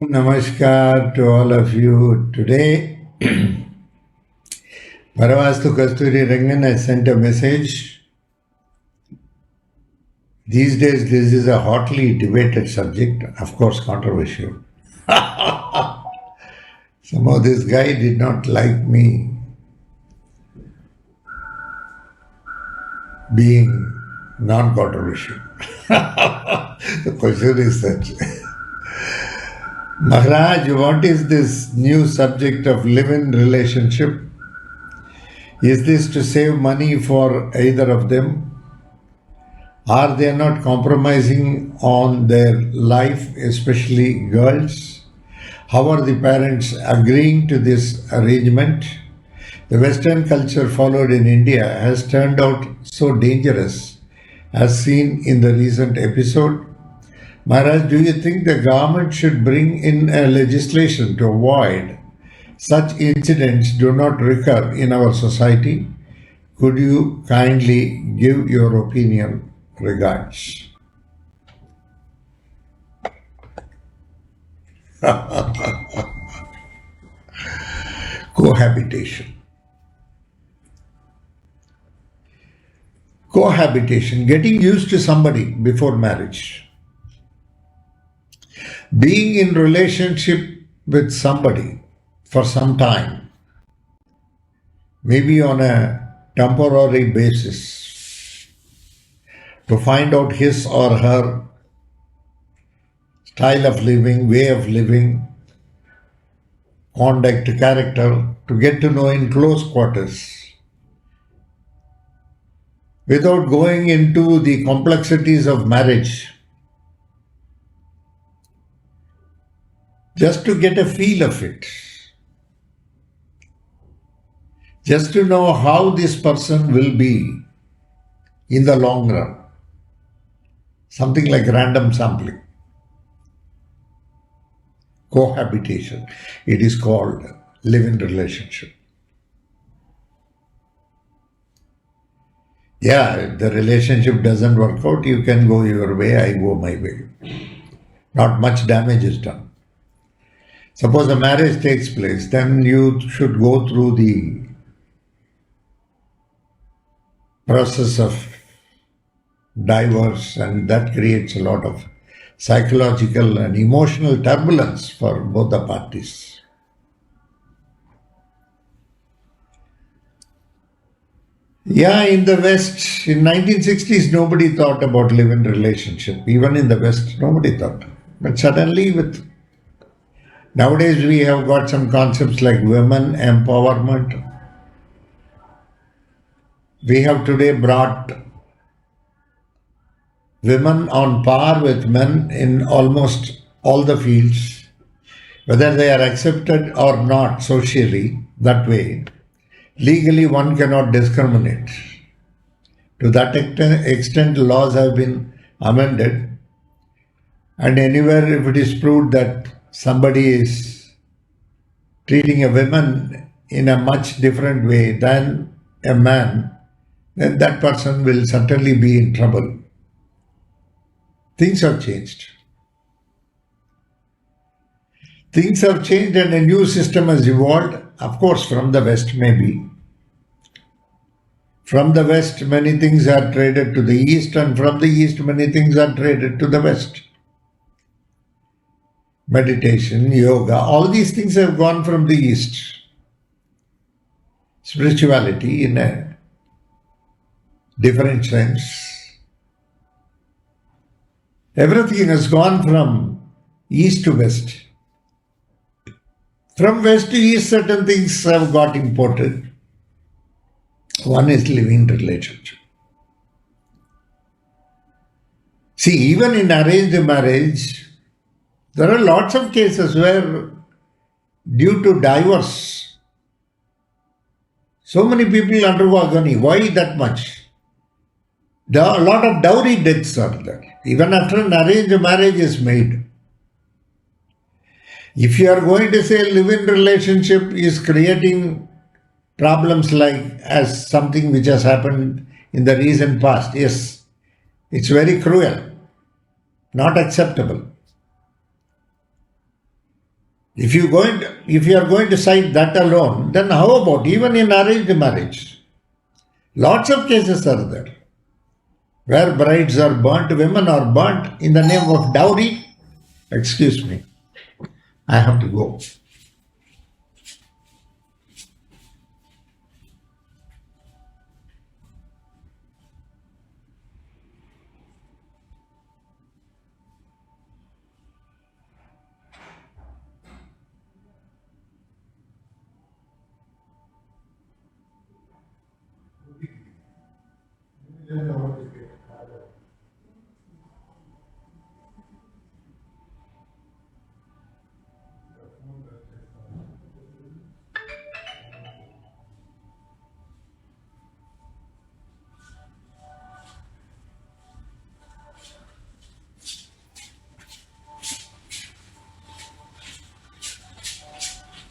Namaskar to all of you. Today, Paravastu Kasturi Rangan has sent a message. These days, this is a hotly debated subject, of course, controversial. Somehow, this guy did not like me being non controversial. The question is such. Maharaj, what is this new subject of live in relationship? Is this to save money for either of them? Are they not compromising on their life, especially girls? How are the parents agreeing to this arrangement? The Western culture followed in India has turned out so dangerous, as seen in the recent episode. Maharaj, do you think the government should bring in a legislation to avoid such incidents do not recur in our society? Could you kindly give your opinion? Regards. Cohabitation. Cohabitation, getting used to somebody before marriage. Being in relationship with somebody for some time, maybe on a temporary basis, to find out his or her style of living, way of living, conduct, character, to get to know in close quarters, without going into the complexities of marriage, just to get a feel of it, just to know how this person will be in the long run. Something like random sampling. Cohabitation. It is called live-in relationship. Yeah, if the relationship doesn't work out, you can go your way, I go my way. Not much damage is done. Suppose a marriage takes place, then you should go through the process of divorce, and that creates a lot of psychological and emotional turbulence for both the parties. Yeah, in the West, in 1960s, nobody thought about live-in relationship. Even in the West, nobody thought. But suddenly, with nowadays, we have got some concepts like women empowerment. We have today brought women on par with men in almost all the fields, whether they are accepted or not socially that way. Legally, one cannot discriminate. To that extent, laws have been amended, and anywhere if it is proved that somebody is treating a woman in a much different way than a man, then that person will certainly be in trouble. Things have changed. Things have changed and a new system has evolved, of course, from the West maybe. From the West, many things are traded to the East, and from the East, many things are traded to the West. Meditation, yoga, all these things have gone from the East. Spirituality in a different sense. Everything has gone from East to West. From West to East, certain things have got imported. One is live-in relationship. See, even in arranged marriage, there are lots of cases where, due to divorce, so many people undergo agony. Why that much? A lot of dowry deaths are there, even after an arranged marriage is made. If you are going to say live-in relationship is creating problems like as something which has happened in the recent past, yes, it's very cruel, not acceptable. If you are going to cite that alone, then how about even in arranged marriage? Lots of cases are there where brides are burnt, women are burnt in the name of dowry. Excuse me, I have to go.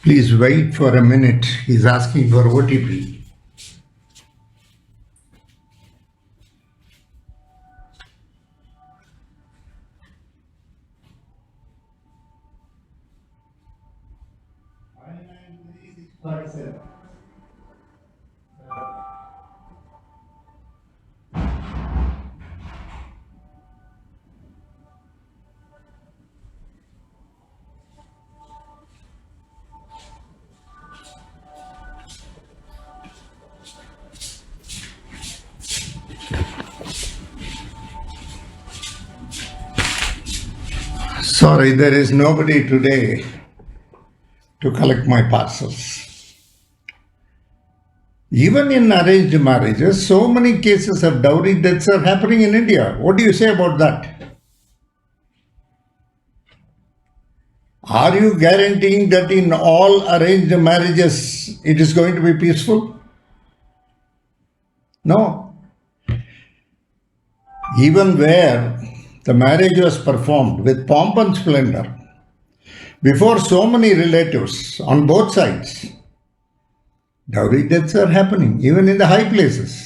Please wait for a minute. He's asking for OTP. Sorry, there is nobody today to collect my parcels. Even in arranged marriages, so many cases of dowry deaths are happening in India. What do you say about that? Are you guaranteeing that in all arranged marriages it is going to be peaceful? No. Even where the marriage was performed with pomp and splendor, before so many relatives on both sides, dowry deaths are happening, even in the high places.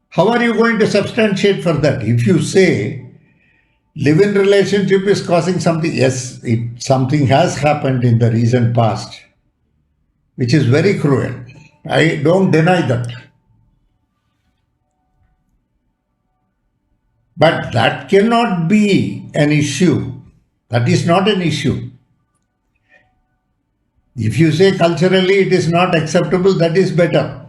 How are you going to substantiate for that? If you say live-in relationship is causing something, yes, something has happened in the recent past, which is very cruel. I don't deny that. But that cannot be an issue. That is not an issue. If you say culturally it is not acceptable, that is better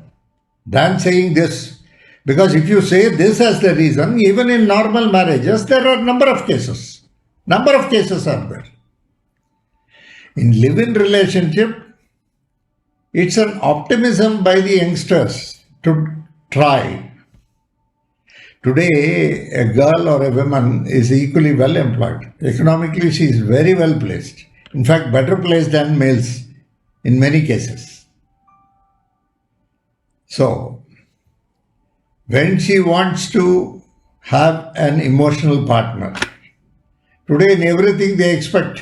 than saying this. Because if you say this as the reason, even in normal marriages, there are a number of cases. Number of cases are there. In live-in relationship, it's an optimism by the youngsters to try. Today, a girl or a woman is equally well employed. Economically, she is very well placed. In fact, better placed than males in many cases. So, when she wants to have an emotional partner, today in everything they expect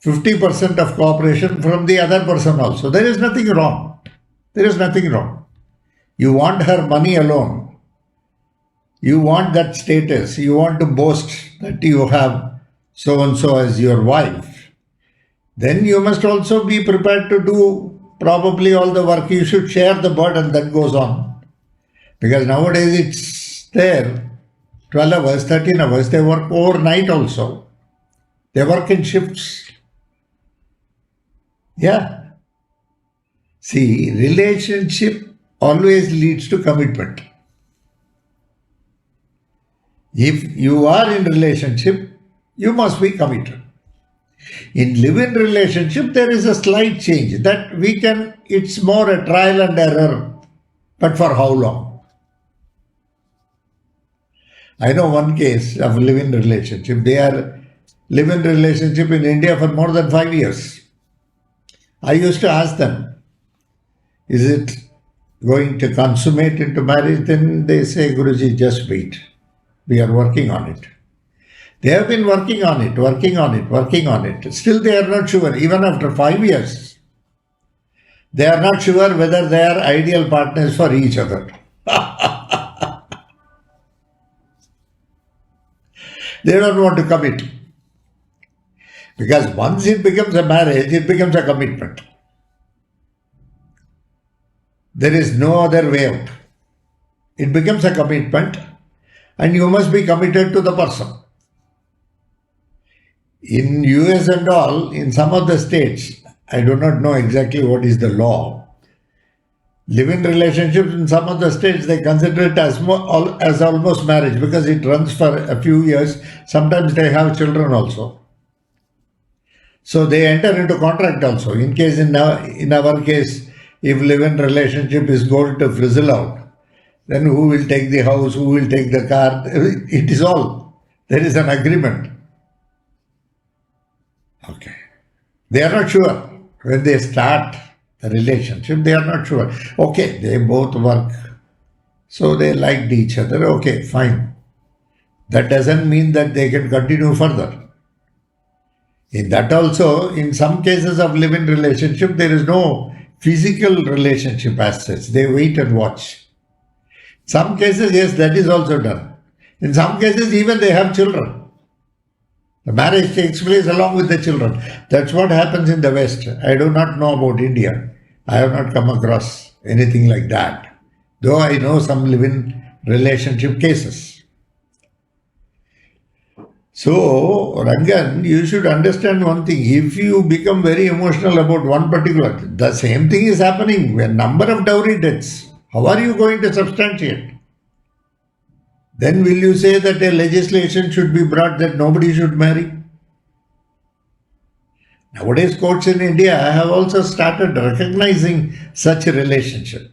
50% of cooperation from the other person also. There is nothing wrong. There is nothing wrong. You want her money alone. You want that status. You want to boast that you have so and so as your wife. Then you must also be prepared to do probably all the work. You should share the burden that goes on. Because nowadays it's there 12 hours, 13 hours. They work overnight also. They work in shifts. Yeah. See, relationship always leads to commitment. If you are in relationship, you must be committed. In live-in relationship, there is a slight change that it's more a trial and error. But for how long? I know one case of live-in relationship. They are live-in relationship in India for more than 5 years. I used to ask them, is it going to consummate into marriage? Then they say, Guruji, just wait. We are working on it. They have been working on it. Still they are not sure, even after 5 years. They are not sure whether they are ideal partners for each other. They don't want to commit. Because once it becomes a marriage, it becomes a commitment. There is no other way out. It becomes a commitment and you must be committed to the person. In US and all, in some of the states, I do not know exactly what is the law. Live-in relationships in some of the states, they consider it as almost marriage because it runs for a few years. Sometimes they have children also. So they enter into contract also. In case in our case, if live-in relationship is going to frizzle out, then who will take the house, who will take the car? It is all. There is an agreement. Okay. They are not sure. When they start the relationship, they are not sure. Okay, they both work. So they liked each other. Okay, fine. That doesn't mean that they can continue further. In that also, in some cases of live-in relationship, there is no physical relationship as such. They wait and watch. Some cases, yes, that is also done. In some cases, even they have children. The marriage takes place along with the children. That's what happens in the West. I do not know about India. I have not come across anything like that. Though I know some live-in relationship cases. So, Rangan, you should understand one thing. If you become very emotional about one particular, the same thing is happening. A number of dowry deaths. How are you going to substantiate? Then will you say that a legislation should be brought that nobody should marry? Nowadays, courts in India have also started recognizing such a relationship.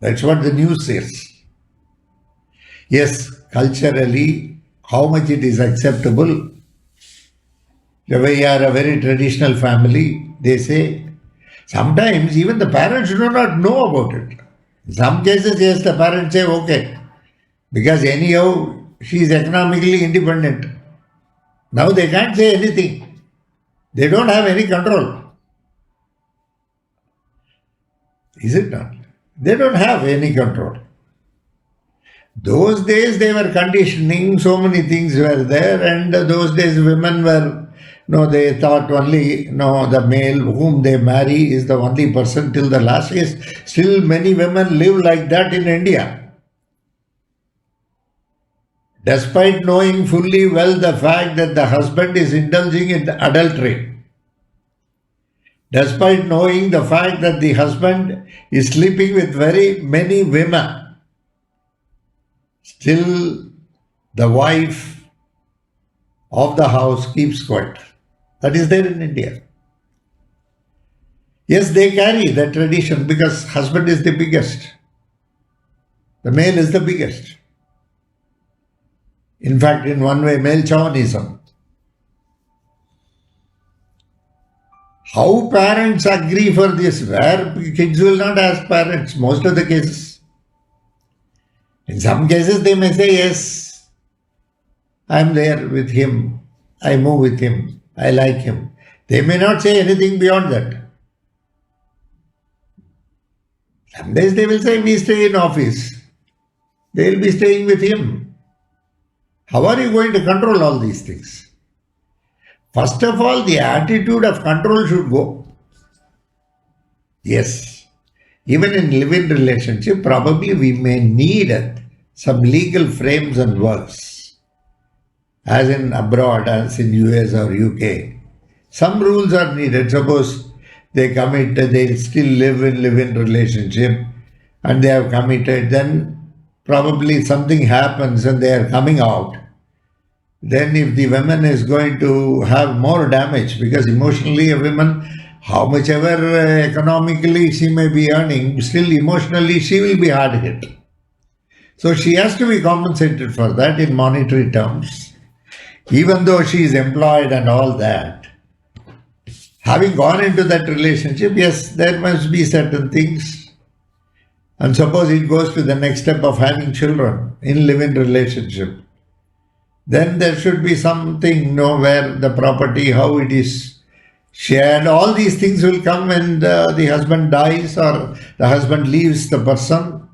That's what the news says. Yes, culturally, how much it is acceptable. We are a very traditional family, they say. Sometimes even the parents do not know about it. In some cases, yes, the parents say, okay, because anyhow, she is economically independent. Now they can't say anything. They don't have any control. Is it not? They don't have any control. Those days they were conditioning, so many things were there, and those days women were, they thought only, the male whom they marry is the only person till the last. Yes, still many women live like that in India. Despite knowing fully well the fact that the husband is indulging in adultery, despite knowing the fact that the husband is sleeping with very many women, still the wife of the house keeps quiet. That is there in India. Yes, they carry that tradition because husband is the biggest. The male is the biggest. In fact, in one way, male chauvinism. How parents agree for this? Where kids will not ask parents, most of the cases. In some cases, they may say, yes, I am there with him, I move with him, I like him. They may not say anything beyond that. Some days they will say, we stay in office. They will be staying with him. How are you going to control all these things? First of all, the attitude of control should go. Yes, even in live-in relationship, probably we may need some legal frames and works. As in abroad, as in US or UK, some rules are needed. Suppose they commit, they still live in live-in relationship and they have committed, then probably something happens and they are coming out. Then if the woman is going to have more damage, because emotionally a woman, how much ever economically she may be earning, still emotionally she will be hard hit. So she has to be compensated for that in monetary terms. Even though she is employed and all that, having gone into that relationship, yes, there must be certain things. And suppose it goes to the next step of having children in live-in relationship, then there should be something, where the property, how it is shared, all these things will come when the husband dies or the husband leaves the person.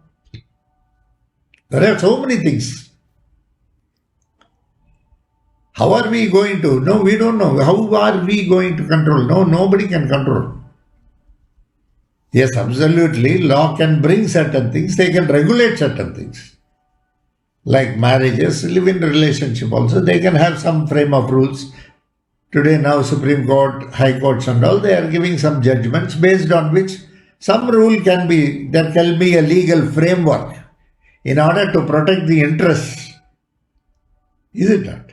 There are so many things. How are we going to? No, we don't know. How are we going to control? No, nobody can control. Yes, absolutely. Law can bring certain things, they can regulate certain things. Like marriages, live-in relationship also, they can have some frame of rules. Today now Supreme Court, High Courts and all, they are giving some judgments based on which some rule can be, there can be a legal framework in order to protect the interests. Is it not?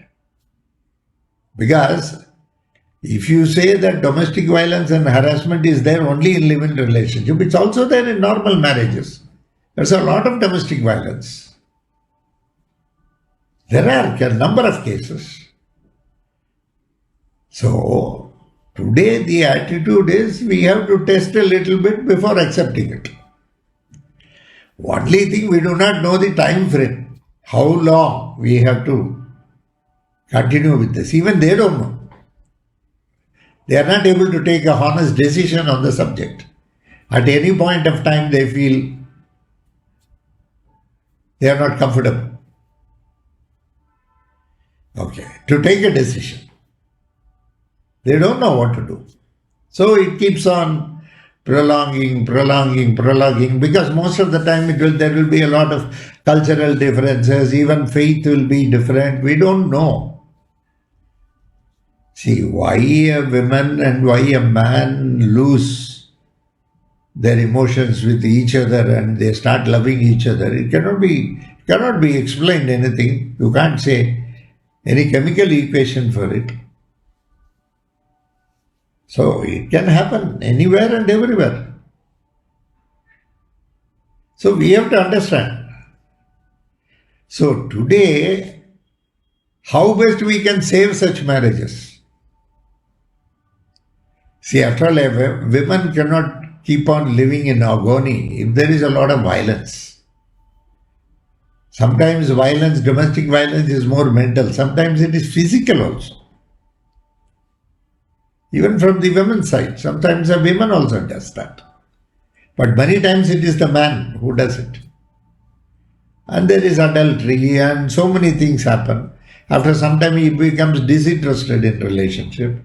Because if you say that domestic violence and harassment is there only in live-in relationship, it's also there in normal marriages. There's a lot of domestic violence. There are a number of cases. So, today the attitude is we have to test a little bit before accepting it. Only thing, we do not know the time frame. How long we have to continue with this. Even they don't know. They are not able to take a honest decision on the subject. At any point of time they feel they are not comfortable. Okay, to take a decision. They don't know what to do. So it keeps on prolonging, because most of the time there will be a lot of cultural differences, even faith will be different. We don't know. See, why a woman and why a man lose their emotions with each other and they start loving each other, it cannot be explained anything. You can't say any chemical equation for it. So it can happen anywhere and everywhere. So we have to understand. So today, how best we can save such marriages? See, after all, women cannot keep on living in agony if there is a lot of violence. Sometimes violence, domestic violence is more mental. Sometimes it is physical also. Even from the women's side, sometimes a woman also does that. But many times it is the man who does it. And there is adultery and so many things happen. After some time he becomes disinterested in relationship.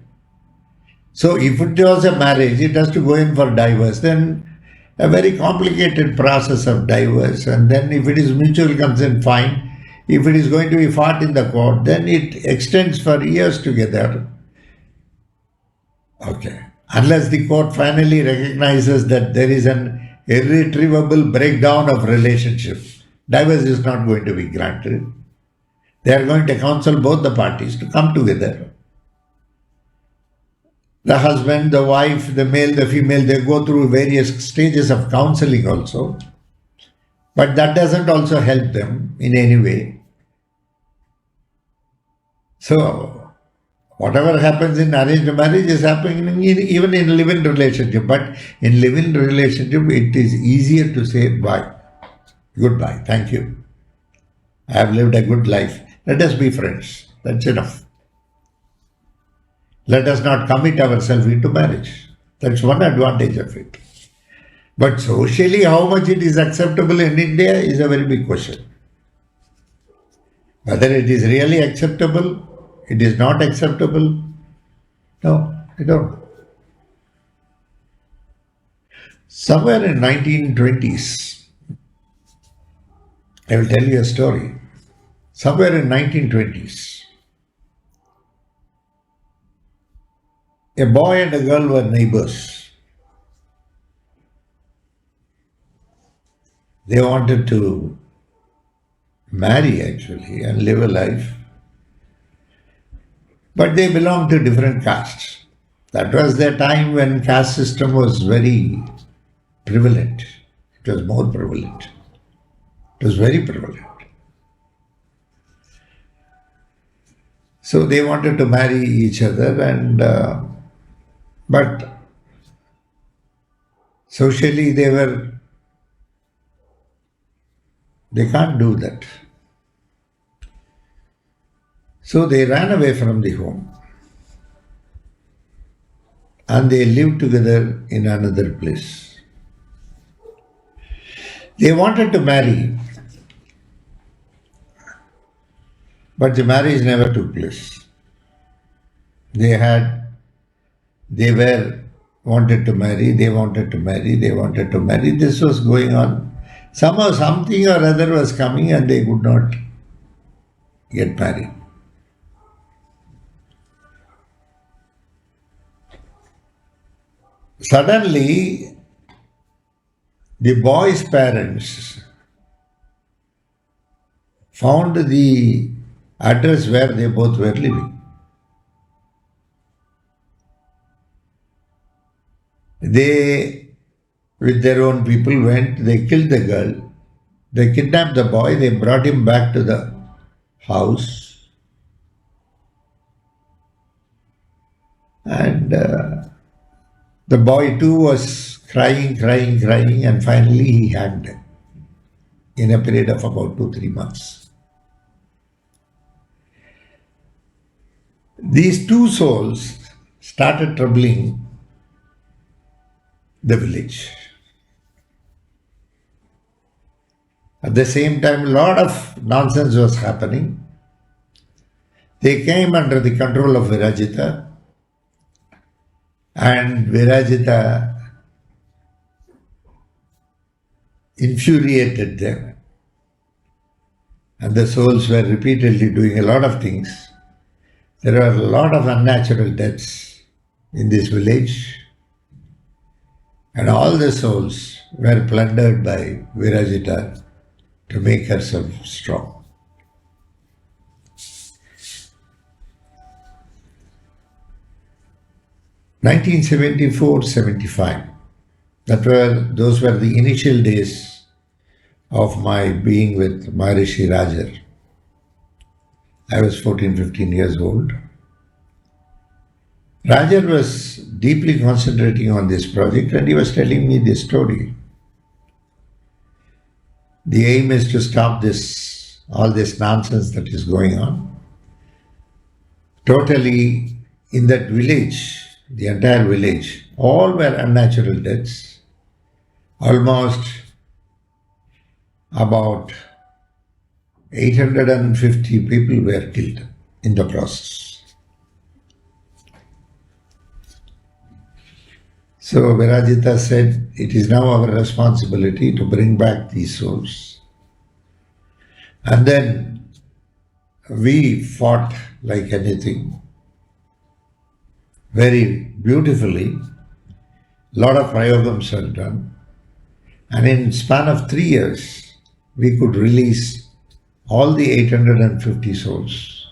So if it was a marriage, it has to go in for divorce. Then a very complicated process of divorce. And then if it is mutual consent, fine. If it is going to be fought in the court, then it extends for years together. Okay. Unless the court finally recognizes that there is an irretrievable breakdown of relationship, divorce is not going to be granted. They are going to counsel both the parties to come together. The husband, the wife, the male, the female, they go through various stages of counseling also. But that doesn't also help them in any way. So, whatever happens in arranged marriage is happening even in live-in relationship. But in live-in relationship, it is easier to say bye, goodbye, thank you. I have lived a good life. Let us be friends. That's enough. Let us not commit ourselves into marriage. That's one advantage of it. But socially, how much it is acceptable in India is a very big question. Whether it is really acceptable, it is not acceptable. No, I don't know. Somewhere in 1920s, I will tell you a story. Somewhere in 1920s, a boy and a girl were neighbors. They wanted to marry actually and live a life. But they belonged to different castes. That was the time when caste system was very prevalent. It was more prevalent. It was very prevalent. So they wanted to marry each other but socially they can't do that. So they ran away from the home and they lived together in another place. They wanted to marry, but the marriage never took place. They were wanted to marry, they wanted to marry, they wanted to marry. This was going on. Somehow something or other was coming and they could not get married. Suddenly, the boy's parents found the address where they both were living. They, with their own people, went, they killed the girl, they kidnapped the boy, they brought him back to the house, and the boy too was crying, and finally he hanged in a period of about 2-3 months. These two souls started troubling the village. At the same time, a lot of nonsense was happening. They came under the control of Virajita, and Virajita infuriated them. And the souls were repeatedly doing a lot of things. There were a lot of unnatural deaths in this village, and all the souls were plundered by Virajita to make herself strong. In 1974-75, those were the initial days of my being with Maharishi Rajar. I was 14-15 years old. Rajar was deeply concentrating on this project and he was telling me this story. The aim is to stop all this nonsense that is going on. Totally, in that village, the entire village, all were unnatural deaths. Almost about 850 people were killed in the process. So Virajita said, it is now our responsibility to bring back these souls. And then we fought like anything, very beautifully. A lot of prayogams were done. And in span of 3 years, we could release all the 850 souls.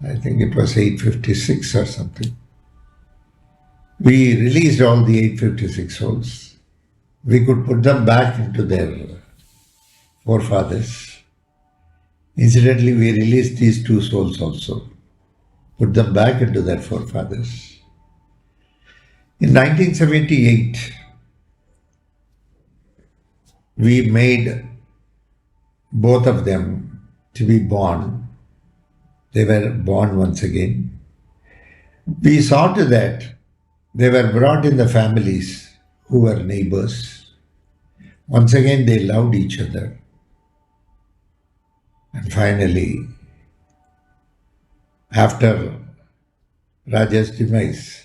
I think it was 856 or something. We released all the 856 souls. We could put them back into their forefathers. Incidentally, we released these two souls also, put them back into their forefathers. In 1978, we made both of them to be born. They were born once again. We saw to that they were brought in the families who were neighbors. Once again, they loved each other. And finally, after Raja's demise,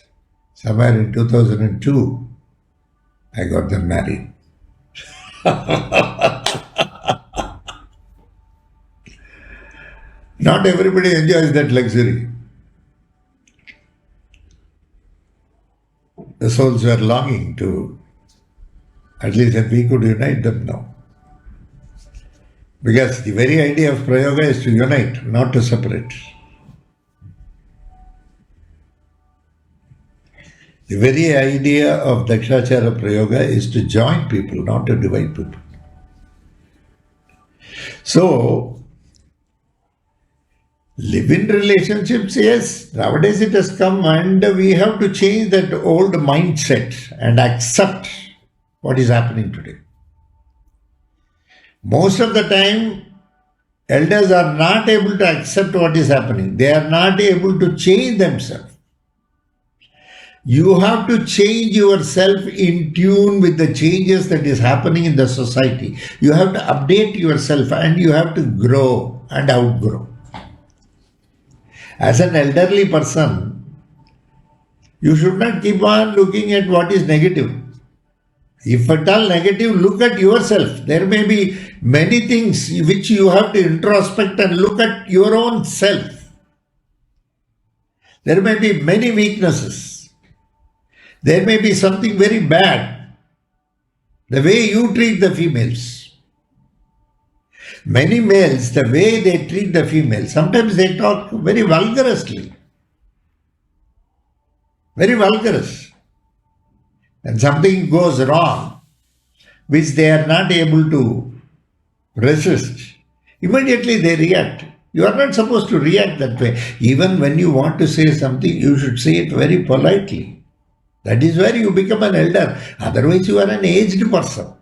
somewhere in 2002, I got them married. Not everybody enjoys that luxury. The souls were longing to, at least that we could unite them now. Because the very idea of Prayoga is to unite, not to separate. The very idea of Dakshachara Prayoga is to join people, not to divide people. So, live-in relationships, yes, nowadays it has come and we have to change that old mindset and accept what is happening today. Most of the time, elders are not able to accept what is happening. They are not able to change themselves. You have to change yourself in tune with the changes that is happening in the society. You have to update yourself and you have to grow and outgrow. As an elderly person, you should not keep on looking at what is negative. If at all negative, look at yourself. There may be many things which you have to introspect and look at your own self. There may be many weaknesses. There may be something very bad. The way you treat the females. Many males, the way they treat the females, sometimes they talk very vulgarously. Very vulgarous. And something goes wrong, which they are not able to resist. Immediately they react. You are not supposed to react that way. Even when you want to say something, you should say it very politely. That is where you become an elder. Otherwise, you are an aged person.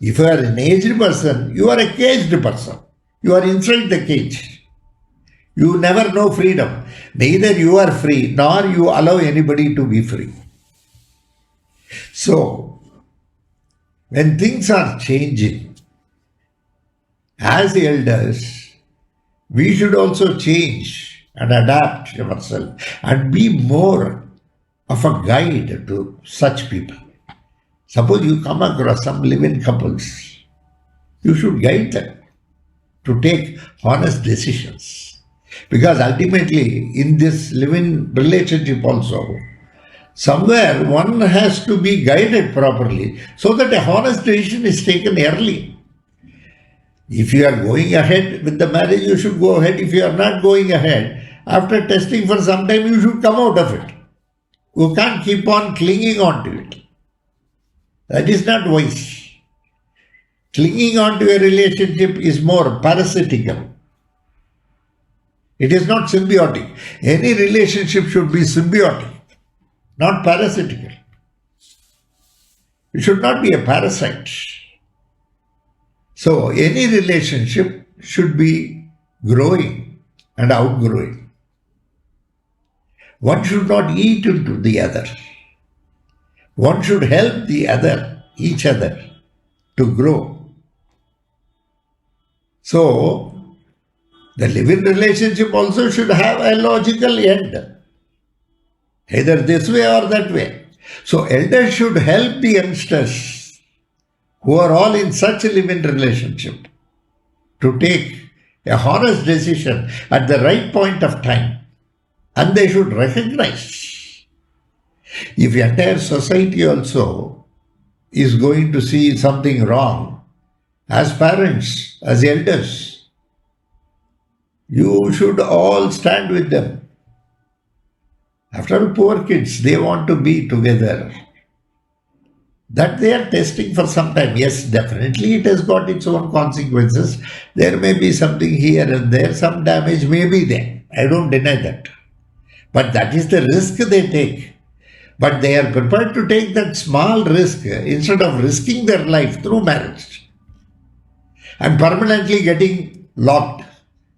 If you are an aged person, you are a caged person. You are inside the cage. You never know freedom. Neither you are free, nor you allow anybody to be free. So, when things are changing, as elders, we should also change and adapt ourselves and be more of a guide to such people. Suppose you come across some live-in couples, you should guide them to take honest decisions. Because ultimately, in this live-in relationship also, somewhere one has to be guided properly so that a honest decision is taken early. If you are going ahead with the marriage, you should go ahead. If you are not going ahead, after testing for some time, you should come out of it. You can't keep on clinging on to it. That is not wise. Clinging on to a relationship is more parasitical. It is not symbiotic. Any relationship should be symbiotic, not parasitical. It should not be a parasite. So, any relationship should be growing and outgrowing. One should not eat into the other. One should help each other to grow. So, the live-in relationship also should have a logical end. Either this way or that way. So, elders should help the youngsters who are all in such a live-in relationship to take a honest decision at the right point of time. And they should recognize if the entire society also is going to see something wrong, as parents, as elders, you should all stand with them. After all, poor kids, they want to be together. That they are testing for some time. Yes, definitely it has got its own consequences. There may be something here and there, some damage may be there. I don't deny that. But that is the risk they take. But they are prepared to take that small risk instead of risking their life through marriage and permanently getting locked.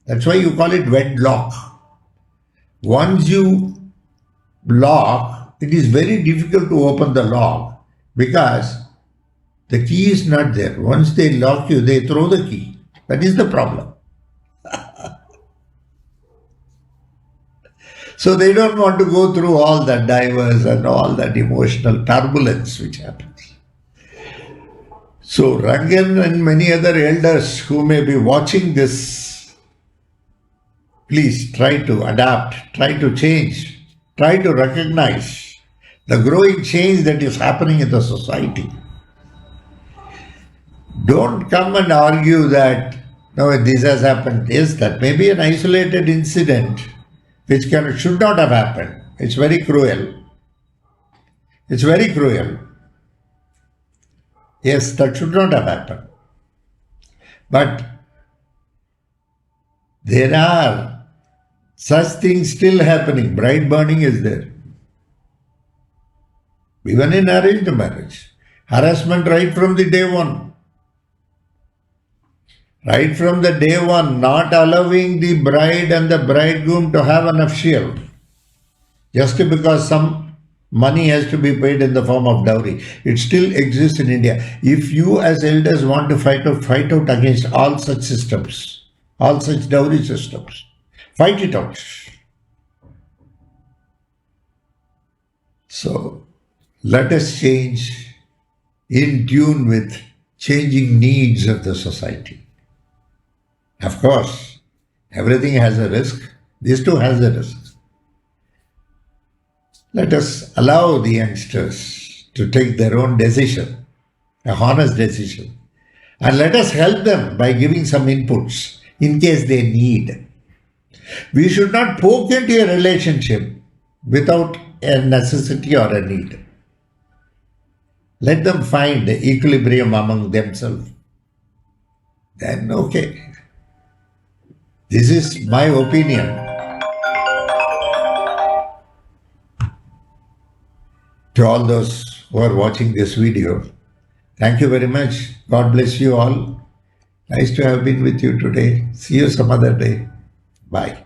That's why you call it wedlock. Once you lock, it is very difficult to open the lock because the key is not there. Once they lock you, they throw the key. That is the problem. So they don't want to go through all that diverse and all that emotional turbulence which happens. So Rangan and many other elders who may be watching this, please try to adapt, try to change, try to recognize the growing change that is happening in the society. Don't come and argue that, no, this has happened. Yes, that may be an isolated incident which should not have happened. It's very cruel. It's very cruel. Yes, that should not have happened. But there are such things still happening. Bride burning is there. Even in arranged marriage. Harassment right from the day one. Right from the day one, not allowing the bride and the bridegroom to have an nuptial. Just because some money has to be paid in the form of dowry. It still exists in India. If you as elders want to fight out against all such systems, all such dowry systems, Fight it out. So let us change in tune with changing needs of the society. Of course, everything has a risk. This too has a risk. Let us allow the youngsters to take their own decision, a honest decision. And let us help them by giving some inputs in case they need. We should not poke into a relationship without a necessity or a need. Let them find the equilibrium among themselves. Then, okay. This is my opinion. To all those who are watching this video, thank you very much. God bless you all. Nice to have been with you today. See you some other day. Bye.